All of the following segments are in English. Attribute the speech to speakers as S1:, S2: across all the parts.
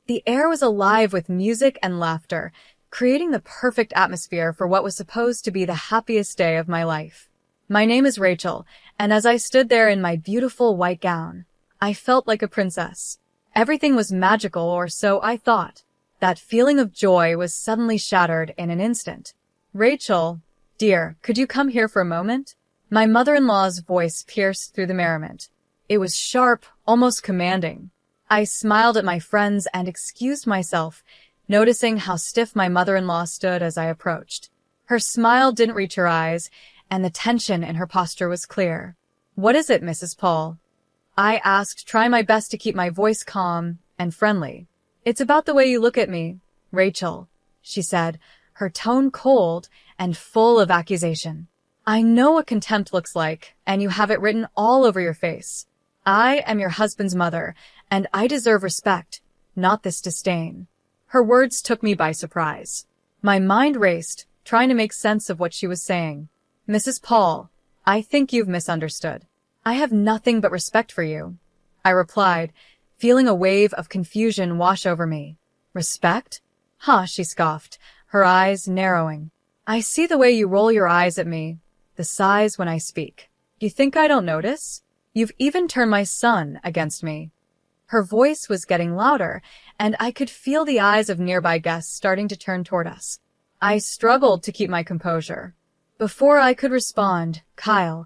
S1: The air was alive with music and laughter, creating the perfect atmosphere for what was supposed to be the happiest day of my life. My name is Rachel, and as I stood there in my beautiful white gown, I felt like a princess. Everything was magical, or so I thought. That feeling of joy was suddenly shattered in an instant. Rachel, dear, could you come here for a moment? My mother-in-law's voice pierced through the merriment. It was sharp, almost commanding. I smiled at my friends and excused myself, noticing how stiff my mother-in-law stood as I approached. Her smile didn't reach her eyes, and the tension in her posture was clear. "What is it, Mrs. Paul?" I asked, trying my best to keep my voice calm and friendly. "It's about the way you look at me, Rachel," she said, her tone cold and full of accusation. "I know what contempt looks like, and you have it written all over your face. I am your husband's mother, and I deserve respect, not this disdain." Her words took me by surprise. My mind raced, trying to make sense of what she was saying. "Mrs. Paul, I think you've misunderstood. I have nothing but respect for you," I replied, feeling a wave of confusion wash over me. "Respect? Huh," she scoffed, her eyes narrowing. "I see the way you roll your eyes at me, the sighs when I speak. You think I don't notice? You've even turned my son against me." Her voice was getting louder, and I could feel the eyes of nearby guests starting to turn toward us. I struggled to keep my composure. Before I could respond, Kyle,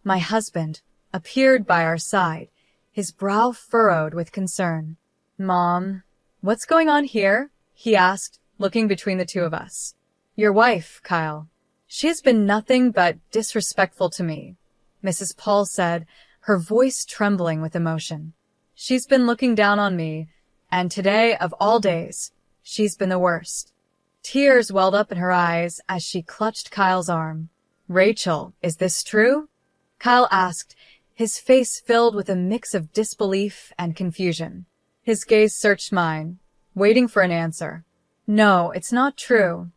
S1: my husband, appeared by our side, his brow furrowed with concern. "Mom, what's going on here?" he asked, looking between the two of us. "Your wife, Kyle. She has been nothing but disrespectful to me," Mrs. Paul said, her voice trembling with emotion. "She's been looking down on me, and today, of all days, she's been the worst." Tears welled up in her eyes as she clutched Kyle's arm. "Rachel, is this true?" Kyle asked, his face filled with a mix of disbelief and confusion. His gaze searched mine, waiting for an answer. "No, it's not true,"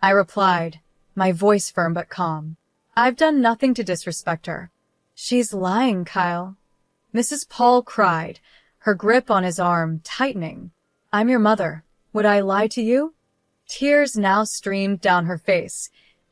S1: I replied, my voice firm but calm. "I've done nothing to disrespect her." "She's lying, Kyle," Mrs. Paul cried, her grip on his arm tightening. "I'm your mother. Would I lie to you?" Tears now streamed down her face,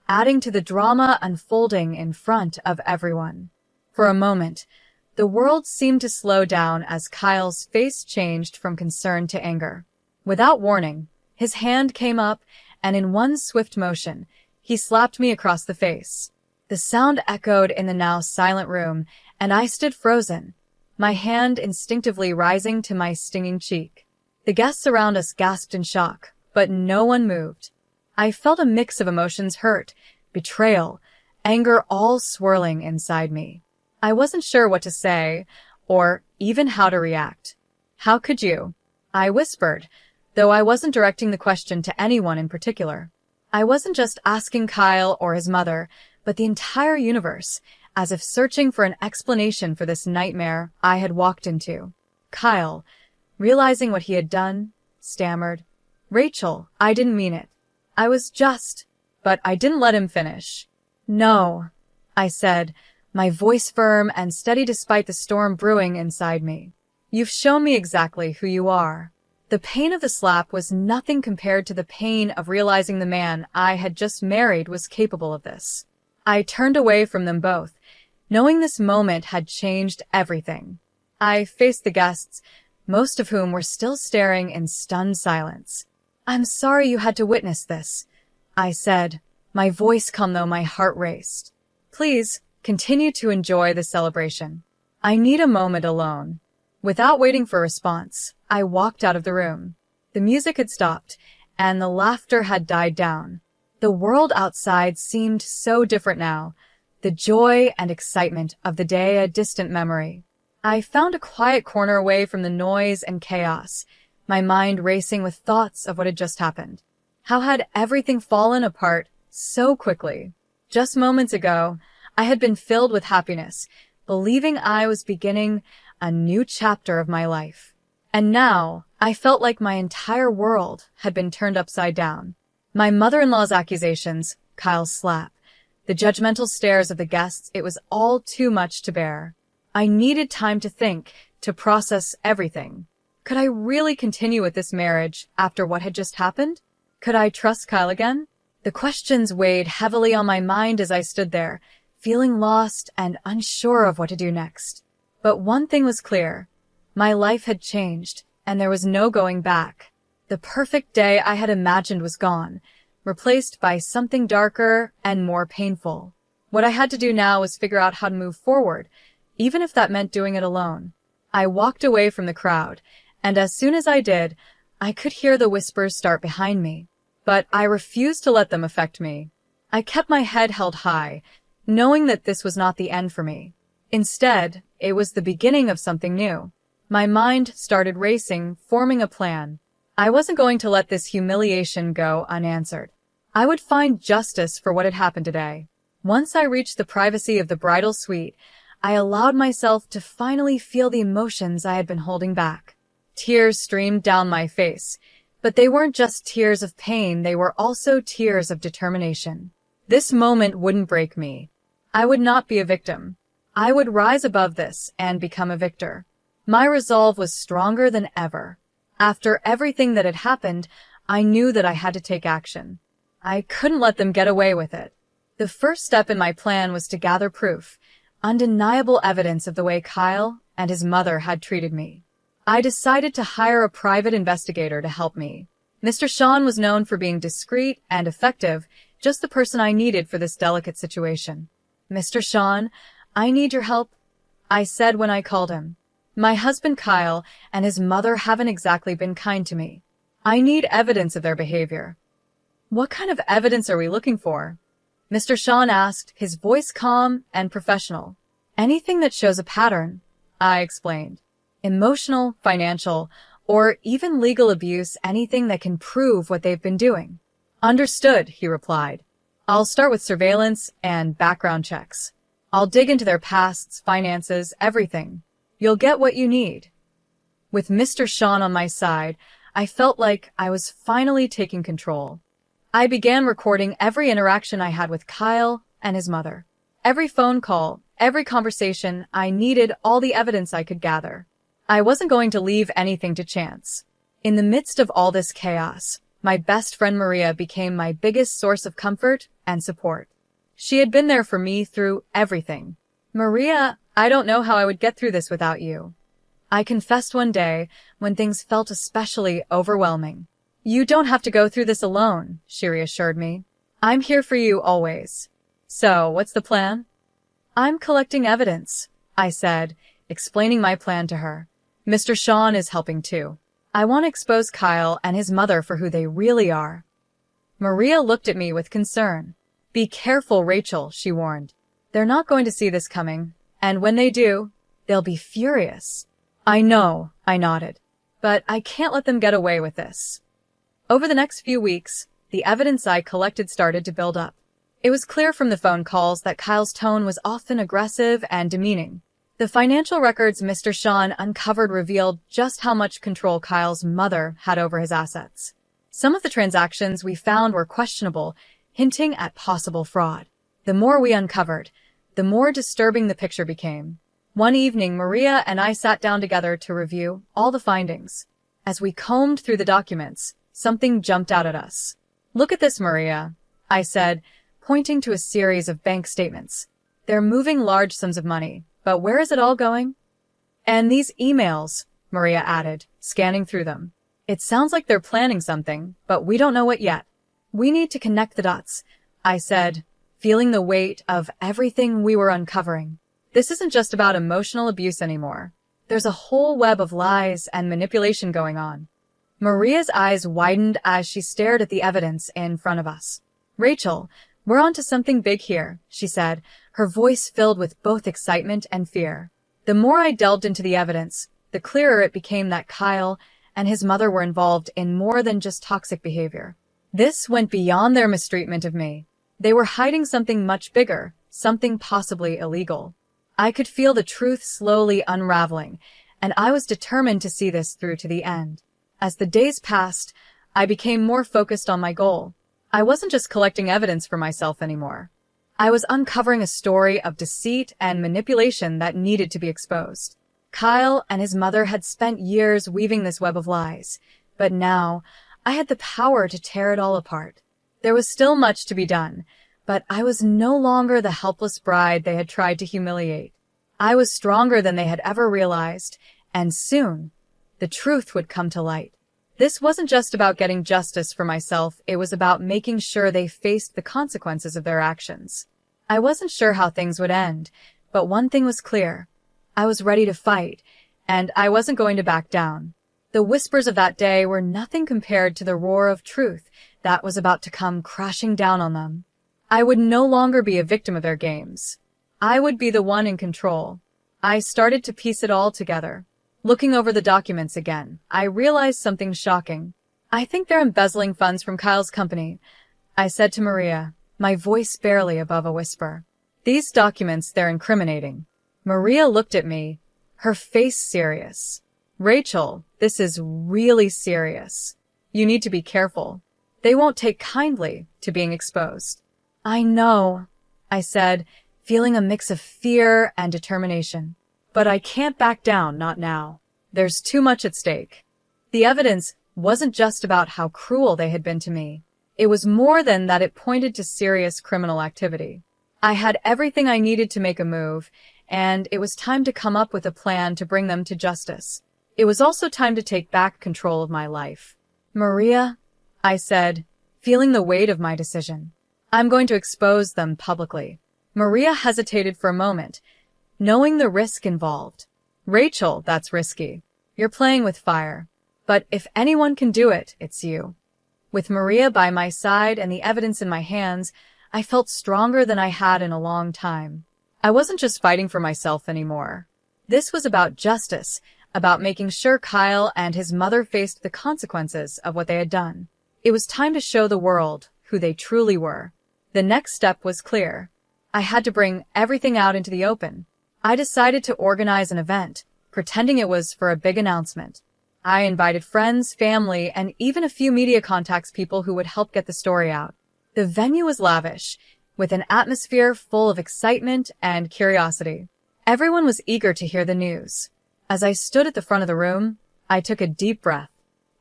S1: adding to the drama unfolding in front of everyone. For a moment, the world seemed to slow down as Kyle's face changed from concern to anger. Without warning, his hand came up, and in one swift motion, he slapped me across the face. The sound echoed in the now silent room, and I stood frozen, my hand instinctively rising to my stinging cheek. The guests around us gasped in shock, but no one moved. I felt a mix of emotions: hurt, betrayal, anger, all swirling inside me. I wasn't sure what to say, or even how to react. "How could you?" I whispered, though I wasn't directing the question to anyone in particular. I wasn't just asking Kyle or his mother, but the entire universe, as if searching for an explanation for this nightmare I had walked into. Kyle, realizing what he had done, stammered, "Rachel, I didn't mean it. I was just..." But I didn't let him finish. "No," I said, my voice firm and steady despite the storm brewing inside me. "You've shown me exactly who you are." The pain of the slap was nothing compared to the pain of realizing the man I had just married was capable of this. I turned away from them both, knowing this moment had changed everything. I faced the guests, most of whom were still staring in stunned silence. "I'm sorry you had to witness this," I said, my voice calm though my heart raced. "Please, continue to enjoy the celebration. I need a moment alone." Without waiting for a response, I walked out of the room. The music had stopped, and the laughter had died down. The world outside seemed so different now, the joy and excitement of the day a distant memory. I found a quiet corner away from the noise and chaos, my mind racing with thoughts of what had just happened. How had everything fallen apart so quickly? Just moments ago, I had been filled with happiness, believing I was beginning a new chapter of my life. And now, I felt like my entire world had been turned upside down. My mother-in-law's accusations, Kyle's slap, the judgmental stares of the guests, it was all too much to bear. I needed time to think, to process everything. Could I really continue with this marriage after what had just happened? Could I trust Kyle again? The questions weighed heavily on my mind as I stood there, feeling lost and unsure of what to do next. But one thing was clear. My life had changed, and there was no going back. The perfect day I had imagined was gone, replaced by something darker and more painful. What I had to do now was figure out how to move forward, even if that meant doing it alone. I walked away from the crowd, and as soon as I did, I could hear the whispers start behind me. But I refused to let them affect me. I kept my head held high, knowing that this was not the end for me. Instead, it was the beginning of something new. My mind started racing, forming a plan. I wasn't going to let this humiliation go unanswered. I would find justice for what had happened today. Once I reached the privacy of the bridal suite, I allowed myself to finally feel the emotions I had been holding back. Tears streamed down my face, but they weren't just tears of pain, they were also tears of determination. This moment wouldn't break me. I would not be a victim. I would rise above this and become a victor. My resolve was stronger than ever. After everything that had happened, I knew that I had to take action. I couldn't let them get away with it. The first step in my plan was to gather proof, undeniable evidence of the way Kyle and his mother had treated me. I decided to hire a private investigator to help me. Mr. Sean was known for being discreet and effective, just the person I needed for this delicate situation. "Mr. Sean, I need your help," I said when I called him. "My husband Kyle and his mother haven't exactly been kind to me. I need evidence of their behavior." "What kind of evidence are we looking for?" Mr. Sean asked, his voice calm and professional. "Anything that shows a pattern," I explained. "Emotional, financial, or even legal abuse, anything that can prove what they've been doing." "Understood," he replied. "I'll start with surveillance and background checks. I'll dig into their pasts, finances, everything. You'll get what you need." With Mr. Sean on my side, I felt like I was finally taking control. I began recording every interaction I had with Kyle and his mother. Every phone call, every conversation, I needed all the evidence I could gather. I wasn't going to leave anything to chance. In the midst of all this chaos, my best friend Maria became my biggest source of comfort and support. She had been there for me through everything. "Maria, I don't know how I would get through this without you," I confessed one day when things felt especially overwhelming. "You don't have to go through this alone," she reassured me. "I'm here for you always." "So, what's the plan?" "I'm collecting evidence," I said, explaining my plan to her. "Mr. Sean is helping too. I want to expose Kyle and his mother for who they really are." Maria looked at me with concern. "Be careful, Rachel," she warned. "They're not going to see this coming, and when they do, they'll be furious." "I know," I nodded, "but I can't let them get away with this." Over the next few weeks, the evidence I collected started to build up. It was clear from the phone calls that Kyle's tone was often aggressive and demeaning. The financial records Mr. Sean uncovered revealed just how much control Kyle's mother had over his assets. Some of the transactions we found were questionable, hinting at possible fraud. The more we uncovered, the more disturbing the picture became. One evening, Maria and I sat down together to review all the findings. As we combed through the documents, something jumped out at us. "Look at this, Maria," I said, pointing to a series of bank statements. "They're moving large sums of money, but where is it all going?" "And these emails," Maria added, scanning through them. "It sounds like they're planning something, but we don't know what yet." "We need to connect the dots," I said, feeling the weight of everything we were uncovering. "This isn't just about emotional abuse anymore. There's a whole web of lies and manipulation going on." Maria's eyes widened as she stared at the evidence in front of us. "Rachel, we're onto something big here," she said, her voice filled with both excitement and fear. The more I delved into the evidence, the clearer it became that Kyle and his mother were involved in more than just toxic behavior. This went beyond their mistreatment of me. They were hiding something much bigger, something possibly illegal. I could feel the truth slowly unraveling, and I was determined to see this through to the end. As the days passed, I became more focused on my goal. I wasn't just collecting evidence for myself anymore. I was uncovering a story of deceit and manipulation that needed to be exposed. Kyle and his mother had spent years weaving this web of lies, but now I had the power to tear it all apart. There was still much to be done, but I was no longer the helpless bride they had tried to humiliate. I was stronger than they had ever realized, and soon, the truth would come to light. This wasn't just about getting justice for myself, it was about making sure they faced the consequences of their actions. I wasn't sure how things would end, but one thing was clear. I was ready to fight, and I wasn't going to back down. The whispers of that day were nothing compared to the roar of truth that was about to come crashing down on them. I would no longer be a victim of their games. I would be the one in control. I started to piece it all together. Looking over the documents again, I realized something shocking. I think they're embezzling funds from Kyle's company, I said to Maria, my voice barely above a whisper. These documents, they're incriminating. Maria looked at me, her face serious. Rachel, this is really serious. You need to be careful. They won't take kindly to being exposed. I know, I said, feeling a mix of fear and determination. But I can't back down, not now. There's too much at stake. The evidence wasn't just about how cruel they had been to me. It was more than that, it pointed to serious criminal activity. I had everything I needed to make a move, and it was time to come up with a plan to bring them to justice. It was also time to take back control of my life. Maria, I said, feeling the weight of my decision. I'm going to expose them publicly. Maria hesitated for a moment, knowing the risk involved. Rachel, that's risky. You're playing with fire. But if anyone can do it, it's you. With Maria by my side and the evidence in my hands, I felt stronger than I had in a long time. I wasn't just fighting for myself anymore. This was about justice, about making sure Kyle and his mother faced the consequences of what they had done. It was time to show the world who they truly were. The next step was clear. I had to bring everything out into the open. I decided to organize an event, pretending it was for a big announcement. I invited friends, family, and even a few media contacts, people who would help get the story out. The venue was lavish, with an atmosphere full of excitement and curiosity. Everyone was eager to hear the news. As I stood at the front of the room, I took a deep breath.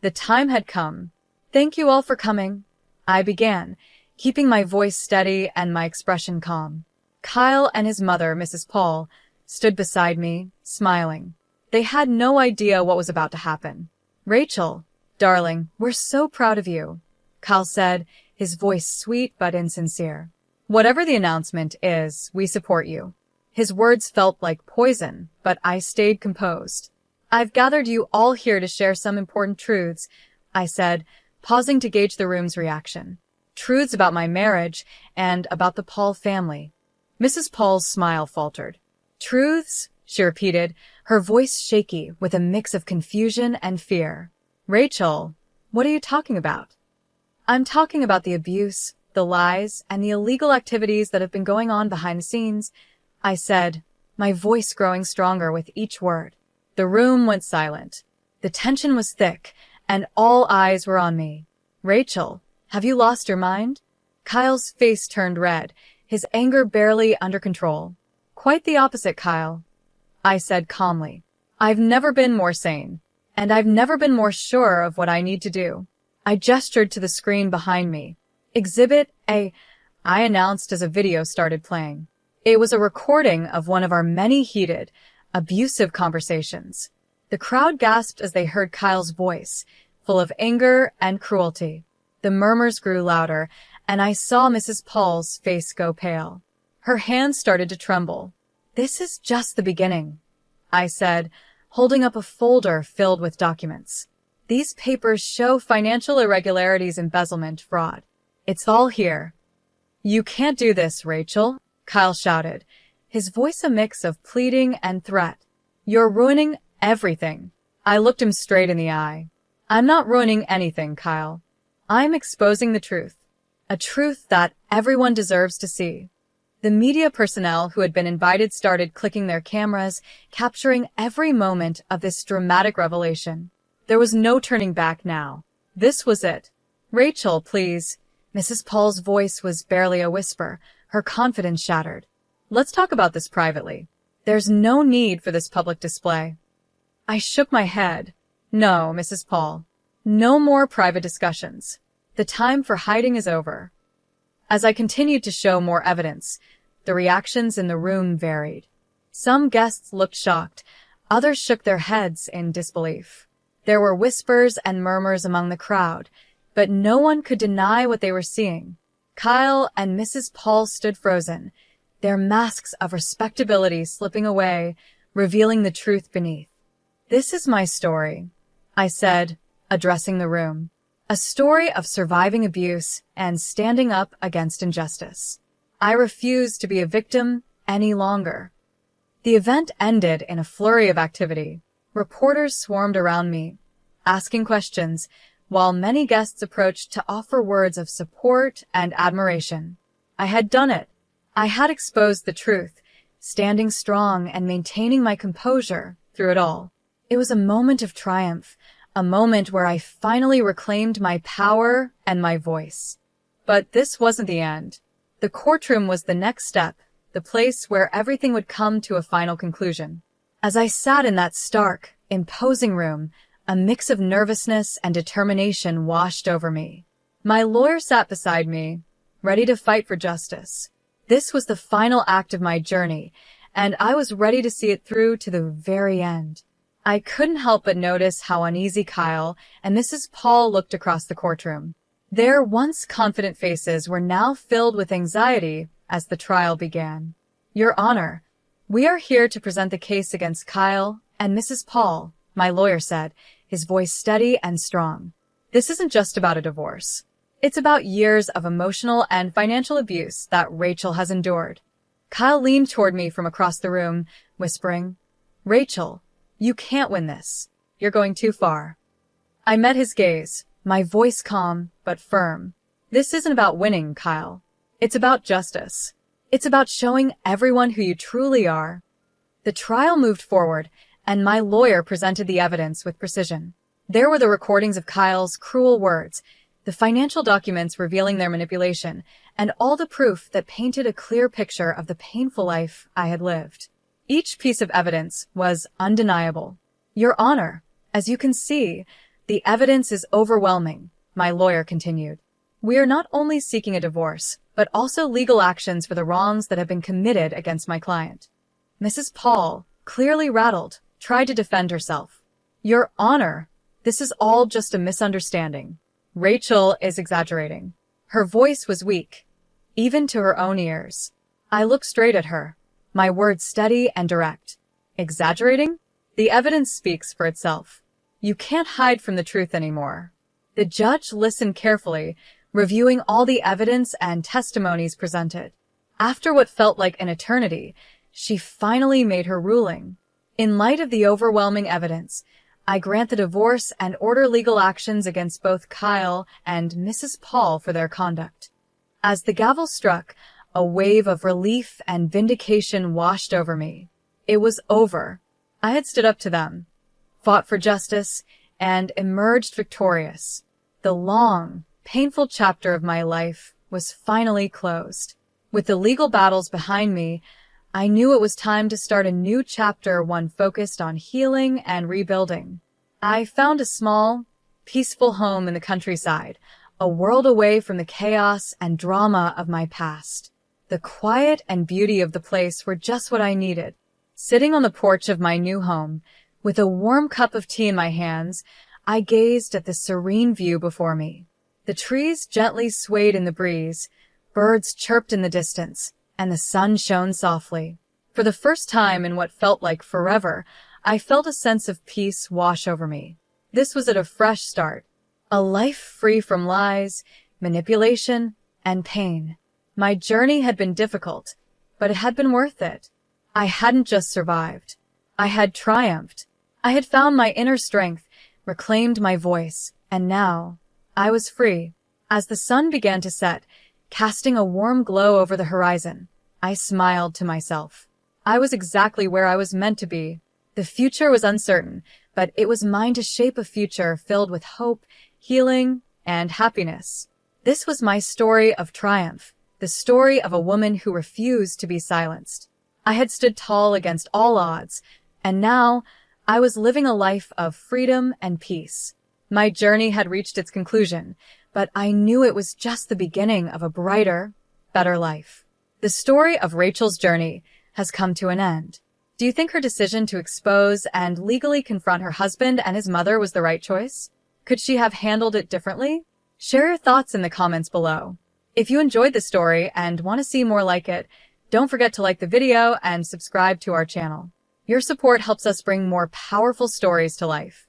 S1: The time had come. Thank you all for coming, I began, keeping my voice steady and my expression calm. Kyle and his mother, Mrs. Paul, stood beside me, smiling. They had no idea what was about to happen. Rachel, darling, we're so proud of you, Kyle said, his voice sweet but insincere. Whatever the announcement is, we support you. His words felt like poison, but I stayed composed. I've gathered you all here to share some important truths, I said, pausing to gauge the room's reaction. Truths about my marriage and about the Paul family. Mrs. Paul's smile faltered. Truths? She repeated, her voice shaky with a mix of confusion and fear. Rachel, what are you talking about? I'm talking about the abuse, the lies, and the illegal activities that have been going on behind the scenes, I said, my voice growing stronger with each word. The room went silent. The tension was thick, and all eyes were on me. Rachel, have you lost your mind? Kyle's face turned red, his anger barely under control. Quite the opposite, Kyle, I said calmly. I've never been more sane, and I've never been more sure of what I need to do. I gestured to the screen behind me. Exhibit A, I announced as a video started playing. It was a recording of one of our many heated, abusive conversations. The crowd gasped as they heard Kyle's voice, full of anger and cruelty. The murmurs grew louder, and I saw Mrs. Paul's face go pale. Her hands started to tremble. This is just the beginning, I said, holding up a folder filled with documents. These papers show financial irregularities, embezzlement, fraud. It's all here. You can't do this, Rachel, Kyle shouted, his voice a mix of pleading and threat. You're ruining everything. I looked him straight in the eye. I'm not ruining anything, Kyle. I'm exposing the truth. A truth that everyone deserves to see. The media personnel who had been invited started clicking their cameras, capturing every moment of this dramatic revelation. There was no turning back now. This was it. Rachel, please. Mrs. Paul's voice was barely a whisper, her confidence shattered. Let's talk about this privately. There's no need for this public display. I shook my head. No, Mrs. Paul. No more private discussions. The time for hiding is over. As I continued to show more evidence, the reactions in the room varied. Some guests looked shocked, others shook their heads in disbelief. There were whispers and murmurs among the crowd, but no one could deny what they were seeing. Kyle and Mrs. Paul stood frozen, their masks of respectability slipping away, revealing the truth beneath. "This is my story," I said, addressing the room. "A story of surviving abuse and standing up against injustice. I refuse to be a victim any longer." The event ended in a flurry of activity. Reporters swarmed around me, asking questions, while many guests approached to offer words of support and admiration. I had done it. I had exposed the truth, standing strong and maintaining my composure through it all. It was a moment of triumph, a moment where I finally reclaimed my power and my voice. But this wasn't the end. The courtroom was the next step, the place where everything would come to a final conclusion. As I sat in that stark, imposing room, a mix of nervousness and determination washed over me. My lawyer sat beside me, ready to fight for justice. This was the final act of my journey, and I was ready to see it through to the very end. I couldn't help but notice how uneasy Kyle and Mrs. Paul looked across the courtroom. Their once confident faces were now filled with anxiety as the trial began. "Your Honor, we are here to present the case against Kyle and Mrs. Paul," my lawyer said, his voice steady and strong. "This isn't just about a divorce. It's about years of emotional and financial abuse that Rachel has endured." Kyle leaned toward me from across the room, whispering, "Rachel, you can't win this. You're going too far." I met his gaze, my voice calm but firm. "This isn't about winning, Kyle. It's about justice. It's about showing everyone who you truly are." The trial moved forward, and my lawyer presented the evidence with precision. There were the recordings of Kyle's cruel words, the financial documents revealing their manipulation, and all the proof that painted a clear picture of the painful life I had lived. Each piece of evidence was undeniable. "Your Honor, as you can see, the evidence is overwhelming," my lawyer continued. "We are not only seeking a divorce, but also legal actions for the wrongs that have been committed against my client." Mrs. Paul, clearly rattled, tried to defend herself. "Your Honor, this is all just a misunderstanding. Rachel is exaggerating." Her voice was weak, even to her own ears. I looked straight at her, my words steady and direct. "Exaggerating? The evidence speaks for itself. You can't hide from the truth anymore." The judge listened carefully, reviewing all the evidence and testimonies presented. After what felt like an eternity, she finally made her ruling. "In light of the overwhelming evidence, I grant the divorce and order legal actions against both Kyle and Mrs. Paul for their conduct." As the gavel struck, a wave of relief and vindication washed over me. It was over. I had stood up to them, fought for justice, and emerged victorious. The long, painful chapter of my life was finally closed. With the legal battles behind me, I knew it was time to start a new chapter, one focused on healing and rebuilding. I found a small, peaceful home in the countryside, a world away from the chaos and drama of my past. The quiet and beauty of the place were just what I needed. Sitting on the porch of my new home, with a warm cup of tea in my hands, I gazed at the serene view before me. The trees gently swayed in the breeze, birds chirped in the distance, and the sun shone softly. For the first time in what felt like forever, I felt a sense of peace wash over me. This was a fresh start, a life free from lies, manipulation, and pain. My journey had been difficult, but it had been worth it. I hadn't just survived. I had triumphed. I had found my inner strength, reclaimed my voice, and now I was free. As the sun began to set, casting a warm glow over the horizon, I smiled to myself. I was exactly where I was meant to be. The future was uncertain, but it was mine to shape a future filled with hope, healing, and happiness. This was my story of triumph, the story of a woman who refused to be silenced. I had stood tall against all odds, and now I was living a life of freedom and peace. My journey had reached its conclusion, but I knew it was just the beginning of a brighter, better life. The story of Rachel's journey has come to an end. Do you think her decision to expose and legally confront her husband and his mother was the right choice? Could she have handled it differently? Share your thoughts in the comments below. If you enjoyed the story and want to see more like it, don't forget to like the video and subscribe to our channel. Your support helps us bring more powerful stories to life.